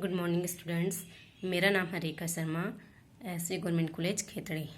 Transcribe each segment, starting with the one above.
Good morning students. मेरा नाम है Rekha Sharma, SV government college Khetri.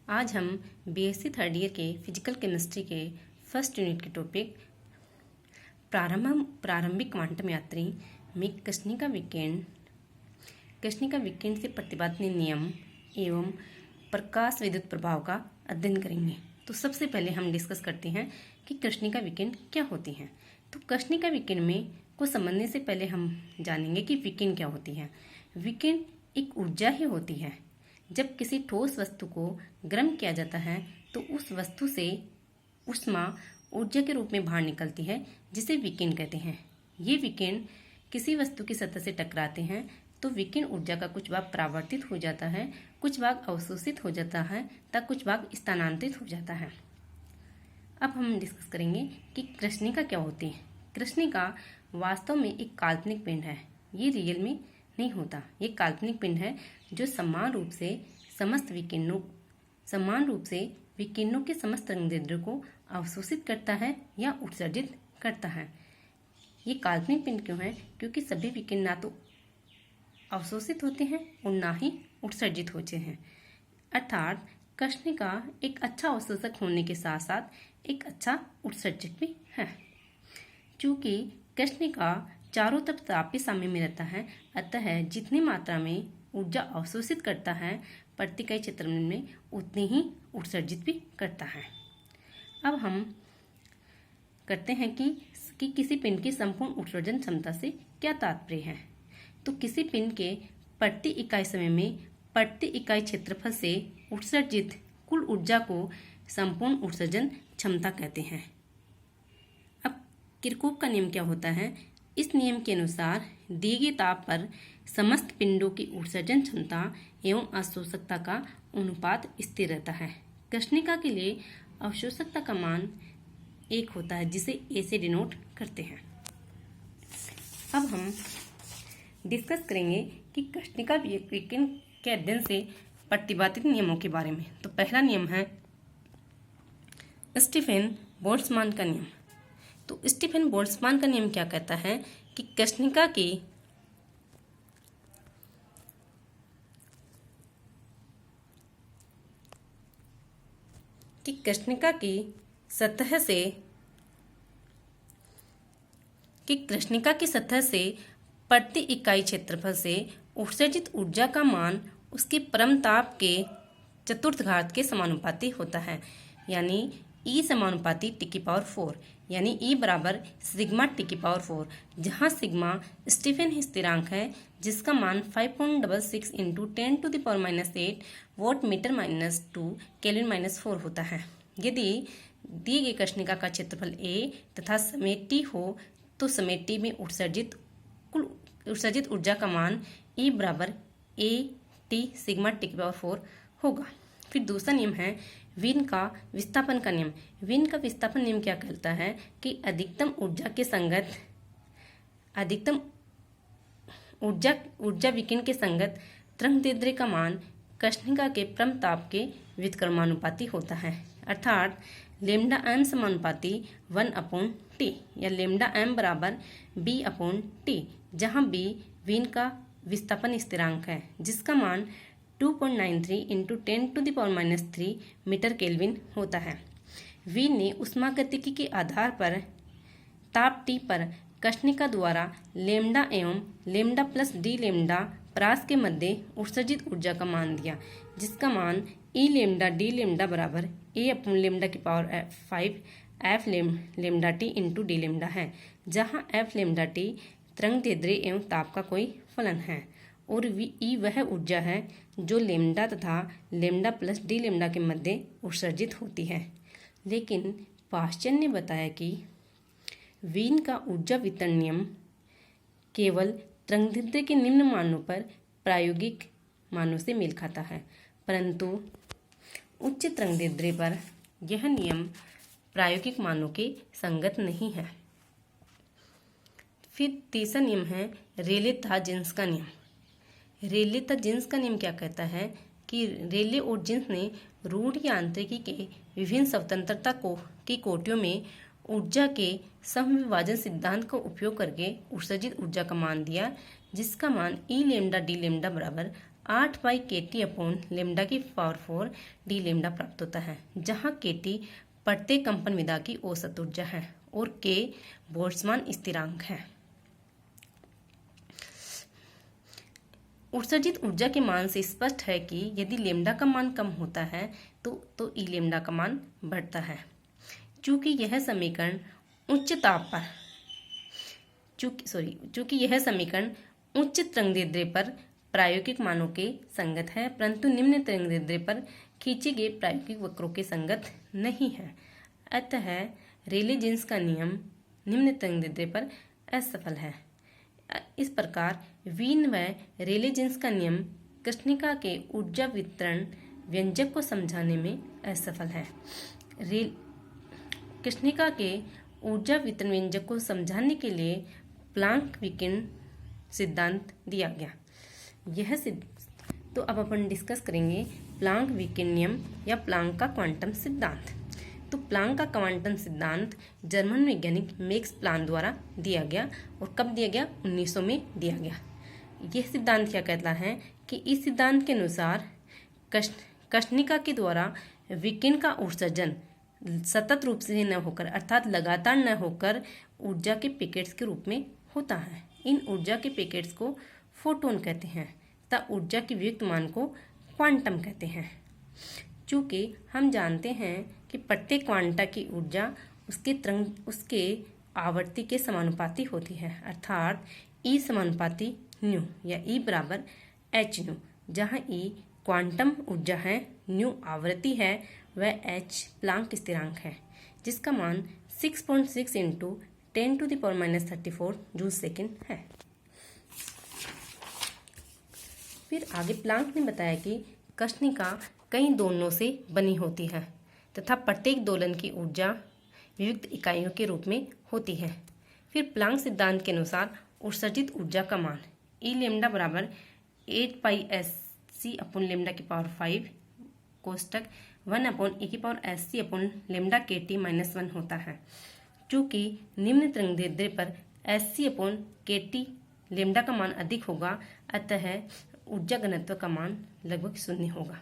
आज हम बीएससी थर्ड ईयर के फिजिकल केमिस्ट्री के फर्स्ट यूनिट के टॉपिक प्रारंभिक क्वांटम यात्री में कृष्णिका विकिरण से प्रतिपादन नियम एवं प्रकाश विद्युत प्रभाव का अध्ययन करेंगे। तो सबसे पहले हम डिस्कस करते हैं कि कृष्णिका विकिरण क्या होती है। तो कृष्णिका विकिरण में को समझने से पहले हम जानेंगे कि विकिरण क्या होती है। विकिरण एक ऊर्जा ही होती है। जब किसी ठोस वस्तु को गर्म किया जाता है तो उस वस्तु से ऊष्मा ऊर्जा के रूप में बाहर निकलती है, जिसे विकिरण कहते हैं। ये विकिरण किसी वस्तु की सतह से टकराते हैं तो विकिरण ऊर्जा का कुछ भाग परावर्तित हो जाता है, कुछ भाग अवशोषित हो जाता है तथा कुछ भाग स्थानांतरित हो जाता है। अब हम डिस्कस करेंगे कि कृष्णिका क्या होती है। कृष्णिका वास्तव में एक काल्पनिक पिंड है। ये रियल में नहीं होता। ये काल्पनिक पिंड है जो समान रूप से विकिरणों के समस्त तरंगदैर्ध्य को अवशोषित करता है या उत्सर्जित करता है। ये काल्पनिक पिंड क्यों है? क्योंकि सभी विकिरण ना तो अवशोषित होते हैं और ना ही उत्सर्जित होते हैं। अर्थात कृष्णिका एक अच्छा अवशोषक होने के साथ साथ एक अच्छा उत्सर्जक भी है। चूंकि कृष्णिका चारों तरफ तापीय साम्य में रहता है, अतः जितनी मात्रा में ऊर्जा अवशोषित करता है प्रति इकाई क्षेत्रफल में उतनी ही उत्सर्जित भी करता है। अब हम करते हैं कि किसी पिंड की संपूर्ण उत्सर्जन क्षमता से क्या तात्पर्य है। तो किसी पिंड के प्रति इकाई समय में प्रति इकाई क्षेत्रफल से उत्सर्जित कुल ऊर्जा को संपूर्ण उत्सर्जन क्षमता कहते हैं। अब किरचॉफ का नियम क्या होता है? इस नियम के अनुसार दिए गए ताप पर समस्त पिंडों की उत्सर्जन क्षमता एवं अवशोषकता का अनुपात स्थिर रहता है। कृष्णिका के लिए अवशोषकता का मान 1 होता है, जिसे A से डिनोट करते हैं। अब हम डिस्कस करेंगे कि कृष्णिका विकिरण के अध्ययन से प्रतिपादित नियमों के बारे में। तो पहला नियम है स्टीफन बोल्ट्जमान का नियम। तो स्टीफन बोल्ट्जमान का नियम क्या कहता है कि कृष्णिका की सतह से प्रति इकाई क्षेत्रफल से उत्सर्जित ऊर्जा का मान उसके परम ताप के चतुर्थ घात के समानुपाती होता है, यानी E समानुपाती T⁴, यानी E बराबर सिग्मा T⁴, जहाँ सिग्मा स्टीफन स्थिरांक है जिसका मान 5.66 इंटू 10⁻⁸ वॉट मीटर -2 केल्विन -4 होता है। यदि दी गई कृष्णिका का क्षेत्रफल A तथा समय T हो तो समय T में उत्सर्जित ऊर्जा का मान E बराबर AT सिग्मा T⁴ होगा। फिर दूसरा नियम है वीन का विस्थापन का नियम। वीन का विस्थापन नियम क्या कहता है कि अधिकतम ऊर्जा विकिरण के संगत तरंगदैर्ध्य का मान कृष्णिका के परम ताप के व्युत्क्रमानुपाती होता है। अर्थात लेमडा m समानुपाती 1/T या लेमडा m बराबर B/T, जहाँ B वीन का विस्थापन स्थिरांक है जिसका मान 2.93 इंटू 10⁻³ मीटर केल्विन होता है। वीन ने ऊष्मागतिकी के आधार पर ताप T पर कृष्णिका द्वारा लेमडा एवं लेमडा प्लस डी लेमडा परास के मध्य उत्सर्जित ऊर्जा का मान दिया, जिसका मान E लेमडा डी लेमडा बराबर A/λ⁵ F lambda T into D lambda है, जहाँ F लेमडा T तरंगदैर्ध्य एवं ताप का कोई फलन है और E वह ऊर्जा है जो लेमडा तथा लेमडा प्लस डी लेमडा के मध्य उत्सर्जित होती है। लेकिन पाश्चर ने बताया कि वीन का ऊर्जा वितरण नियम केवल तरंगदैर्ध्य के निम्न मानों पर प्रायोगिक मानों से मेल खाता है, परंतु उच्च तरंगदैर्ध्य पर यह नियम प्रायोगिक मानों के संगत नहीं है। फिर तीसरा नियम है रेले तथा जीन्स का नियम। रेले तथा जीन्स का नियम क्या कहता है कि रेले और जीन्स ने रूढ़ यांत्रिकी के विभिन्न स्वतंत्रता की कोटियों में ऊर्जा के समविभाजन सिद्धांत का उपयोग करके उत्सर्जित ऊर्जा का मान दिया, जिसका मान ई लेमडा डी लेमडा बराबर 8/kT अपॉन लेमडा की पावर 4 डी लेमडा प्राप्त होता है, जहाँ kT प्रत्येक कंपन विधा की औसत ऊर्जा है और k बोल्ट्जमान स्थिरांक है। उत्सर्जित ऊर्जा के मान से स्पष्ट है कि यदि लेमडा का मान कम होता है तो ई लेमडा का मान बढ़ता है। चूंकि यह समीकरण उच्च तरंगदैर्ध्य पर प्रायोगिक मानों के संगत है, परंतु निम्न तरंगदैर्ध्य पर खींचे गए प्रायोगिक वक्रों के संगत नहीं है। अतः रेले जीन्स का नियम निम्न तरंगदैर्ध्य पर असफल है। इस प्रकार वीन व रेले जीन्स का नियम कृष्णिका के ऊर्जा वितरण व्यंजक को समझाने में असफल है। कृष्णिका के ऊर्जा वितरण व्यंजक को समझाने के लिए प्लांक विकिरण सिद्धांत दिया गया। तो अब अपन डिस्कस करेंगे प्लांक विकिरण नियम या प्लांक का क्वांटम सिद्धांत। तो प्लांक का क्वांटम सिद्धांत जर्मन वैज्ञानिक मैक्स प्लांक द्वारा दिया गया। और कब दिया गया? 1900 में दिया गया। यह सिद्धांत क्या कहता है कि इस सिद्धांत के अनुसार कृष्णिका के द्वारा विकिरण का उत्सर्जन सतत रूप से न होकर अर्थात लगातार न होकर ऊर्जा के पैकेट्स के रूप में होता है। इन ऊर्जा के पैकेट्स को फोटोन कहते हैं तथा ऊर्जा के वियुक्त मान को क्वांटम कहते हैं। चूँकि हम जानते हैं कि प्रत्येक क्वांटा की ऊर्जा उसके आवर्ती के समानुपाती होती है, अर्थात E समानुपाती न्यू या E बराबर एच न्यू, जहाँ E क्वांटम ऊर्जा है, न्यू आवृत्ति है, वह H प्लांक स्थिरांक है, जिसका मान 6.6 × 10⁻34 जूल सेकेंड है। फिर आगे प्लांक ने बताया कि कृष्णिका कई दोलनों से बनी होती है तथा प्रत्येक दोलन की ऊर्जा विविध इकाइयों के रूप में होती है। फिर प्लांक सिद्धांत के अनुसार उत्सर्जित ऊर्जा का मान ई लेमडा बराबर 8πSc अपॉन लेमडा की power 5 कोष्टक 1/e⁻sc upon lambda kT - 1 होता है। चूँकि निम्न तरंगदैर्ध्य पर sc अपॉन kT लेमडा का मान अधिक होगा, अतः ऊर्जा घनत्व का मान लगभग 0 होगा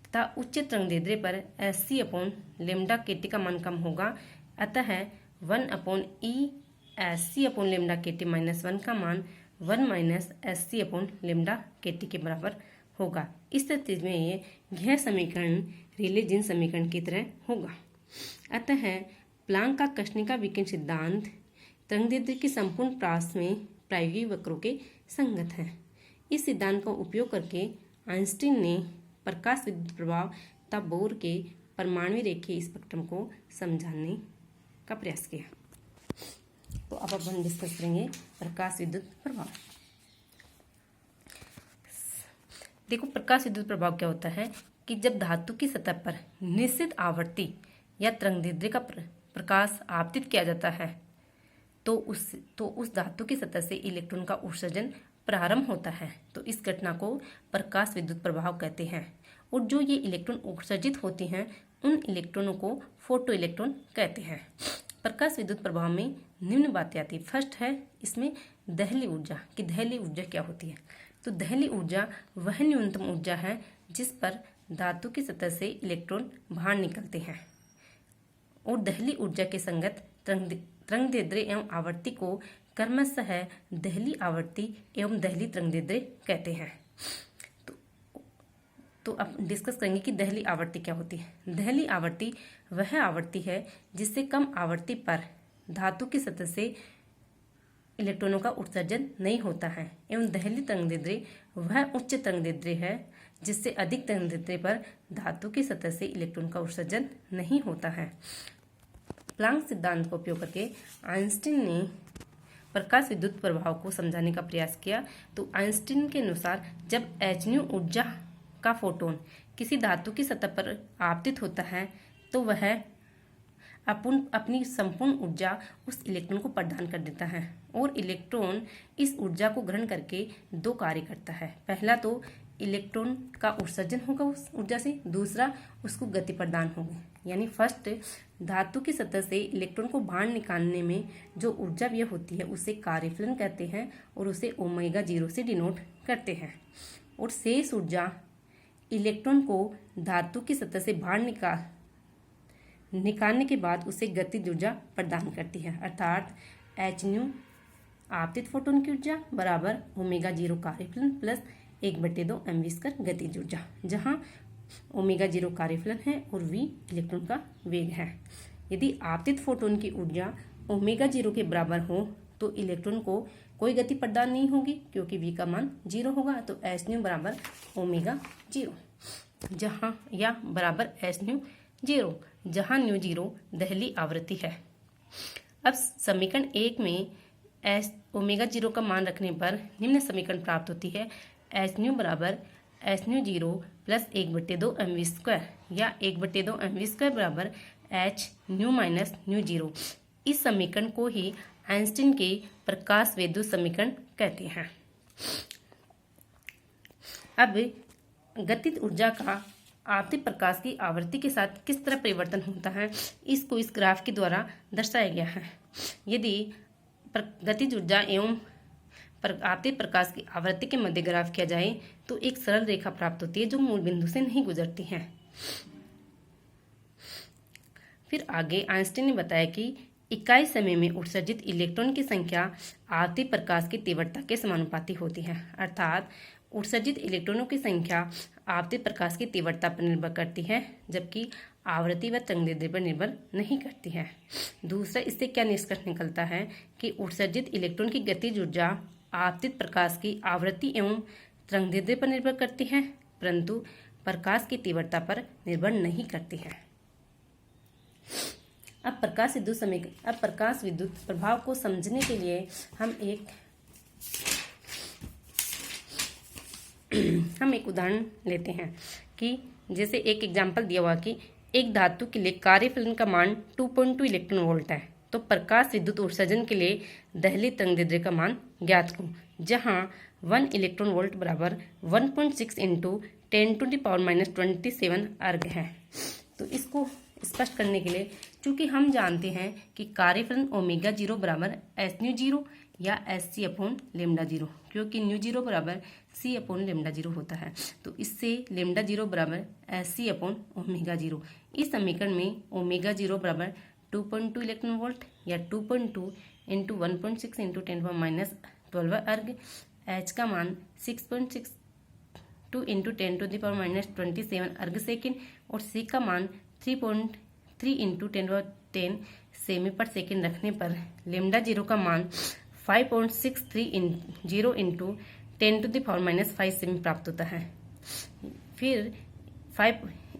तथा उच्च तरंगदैर्ध्य पर sc अपॉन लेमडा kT का मान कम होगा, अतः 1/e⁻sc अपॉन लेमडा kT - 1 का मान 1 - sc अपॉन लेमडा kT के बराबर होगा। इस स्थिति में यह समीकरण रेले जीन्स समीकरण की तरह होगा। अतः प्लांक का कृष्णिका विकिरण सिद्धांत तरंगदैर्ध्य के संपूर्ण प्रास में प्रायोगिक वक्रों के संगत है। इस सिद्धांत का उपयोग करके आइंस्टीन ने प्रकाश विद्युत प्रभाव तथा बोर के परमाणु रेखीय स्पेक्ट्रम को समझाने का प्रयास किया। तो अब अपन डिस्कस करेंगे प्रकाश विद्युत प्रभाव। देखो, प्रकाश विद्युत प्रभाव क्या होता है कि जब धातु की सतह पर निश्चित आवृत्ति या तरंगदैर्ध्य का प्रकाश आपतित किया जाता है तो उस धातु की सतह से इलेक्ट्रॉन का उत्सर्जन प्रारंभ होता है। तो इस घटना को प्रकाश विद्युत प्रभाव कहते हैं। और जो ये इलेक्ट्रॉन उत्सर्जित होते हैं उन इलेक्ट्रॉनों को फोटो इलेक्ट्रॉन कहते हैं। प्रकाश विद्युत प्रभाव में निम्न बातें आती है। फर्स्ट है इसमें दहली ऊर्जा कि दहली ऊर्जा क्या होती है। तो दहली ऊर्जा वह न्यूनतम ऊर्जा है जिस पर धातु की सतह से इलेक्ट्रॉन बाहर निकलते हैं। और दहली ऊर्जा के संगत तरंगदैर्ध्य एवं आवर्ती को क्रमशः दहली आवर्ती एवं दहली तरंगदैर्ध्य कहते हैं। तो अब डिस्कस करेंगे कि दहली आवर्ती क्या होती है। दहली आवर्ती वह आवर्ती है जिससे कम आवर्ती पर धातु की सतह से इलेक्ट्रॉनों का उत्सर्जन नहीं होता है, एवं दहली तरंगदैर्ध्य वह उच्च तरंगदैर्ध्य है जिससे अधिक तरंगदैर्ध्य पर धातु की सतह से इलेक्ट्रॉन का उत्सर्जन नहीं होता है। प्लांक सिद्धांत का उपयोग करके आइंस्टीन ने प्रकाश विद्युत प्रभाव को समझाने का प्रयास किया। तो आइंस्टीन के अनुसार जब hν ऊर्जा का फोटोन किसी धातु की सतह पर आपतित होता है तो वह अपनी संपूर्ण ऊर्जा उस इलेक्ट्रॉन को प्रदान कर देता है। और इलेक्ट्रॉन इस ऊर्जा को ग्रहण करके दो कार्य करता है। पहला तो इलेक्ट्रॉन का उत्सर्जन होगा उस ऊर्जा से, दूसरा उसको गति प्रदान होगी। यानी फर्स्ट, धातु की सतह से इलेक्ट्रॉन को बाहर निकालने में जो ऊर्जा व्यय होती है उसे कार्यफलन कहते हैं और उसे ओमेगा 0 से डिनोट करते हैं। और शेष ऊर्जा इलेक्ट्रॉन को धातु की सतह से बाहर निकालने के बाद उसे गतिज ऊर्जा प्रदान करती है, अर्थात एच न्यू आपतित फोटोन की ऊर्जा बराबर ओमेगा 0 कार्यफलन प्लस 1/2 mv² गतिज ऊर्जा, जहां ओमेगा 0 कार्यफलन है और v इलेक्ट्रॉन का वेग है। यदि आपतित फोटोन की ऊर्जा ओमेगा 0 के बराबर हो तो इलेक्ट्रॉन को कोई गति प्रदान नहीं होगी क्योंकि v का मान 0 होगा। तो एच न्यू बराबर ओमेगा 0 जहां या बराबर एच न्यू 0 जहां न्यू 0 दहली आवृत्ति है। अब समीकरण 1 में एच ओमेगा 0 का मान रखने पर निम्न समीकरण प्राप्त होती है। एच न्यू बराबर एच न्यू 0 प्लस 1/2 mv² या 1/2 mv² बराबर एच न्यू माइनस न्यू 0। इस समीकरण को ही आइंस्टीन के प्रकाश विद्युत समीकरण कहते हैं। अब गतिज ऊर्जा का आपतित प्रकाश की आवृत्ति के साथ किस तरह परिवर्तन होता है, इसको इस ग्राफ के द्वारा दर्शाया गया है। यदि गतिज ऊर्जा एवं आपतित प्रकाश की आवृत्ति के मध्य ग्राफ किया जाए तो एक सरल रेखा प्राप्त होती है जो मूल बिंदु से नहीं गुजरती है। फिर आगे आइंस्टीन ने बताया कि इकाई समय में उत्सर्जित इलेक्ट्रॉन की संख्या आपतित प्रकाश की तीव्रता के समानुपाती होती है, अर्थात उत्सर्जित इलेक्ट्रॉनों की संख्या आपतित प्रकाश की तीव्रता पर निर्भर करती है जबकि आवृत्ति व तरंगदैर्ध्य पर निर्भर नहीं करती है। दूसरा, इससे क्या निष्कर्ष निकलता है कि उत्सर्जित इलेक्ट्रॉन की गतिज ऊर्जा आपतित प्रकाश की आवृत्ति एवं तरंगदैर्ध्य पर निर्भर करती है परंतु प्रकाश की तीव्रता पर निर्भर नहीं करती है। अब प्रकाश विद्युत प्रभाव को समझने के लिए हम एक उदाहरण लेते हैं कि जैसे एक एग्जाम्पल दिया हुआ कि एक धातु के लिए कार्यफलन का मान 2.2 इलेक्ट्रॉन वोल्ट है तो प्रकाश विद्युत उत्सर्जन के लिए दहली तरंगदैर्ध्य का मान ज्ञात करो, जहां 1 इलेक्ट्रॉन वोल्ट बराबर 1.6 × 10⁻27 अर्ग है। तो इसको स्पष्ट करने के लिए चूंकि हम जानते हैं कि कार्यफलन ओमेगा 0 बराबर एच न्यू 0 या एच सी अपॉन लेमडा 0, क्योंकि न्यू 0 बराबर सी अपॉन लेमडा 0 होता है तो इससे लेमडा 0 बराबर एच सी अपॉन ओमेगा 0। इस समीकरण में ओमेगा 0 बराबर 2.2 इलेक्ट्रॉन वोल्ट या 2.2 × 1.6 × 10⁻12 अर्ग, एच का मान 6.62 × 10⁻27 अर्ग सेकेंड और सी का मान 3.3 × 1010 सेमी पर सेकेंड रखने पर लेमडा 0 का मान 5.630 × 10⁻5 सेमी प्राप्त होता है। फिर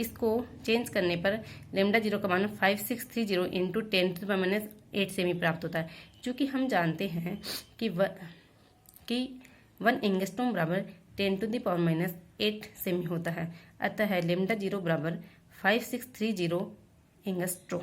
इसको चेंज करने पर लेमडा 0 का मान 5630 × 10⁻8 सेमी प्राप्त होता है। चूँकि हम जानते हैं कि 1 एंगस्ट्रॉम बराबर 10⁻8 सेमी होता है, अतः लेमडा 0 बराबर 5630 एंगस्ट्रॉम।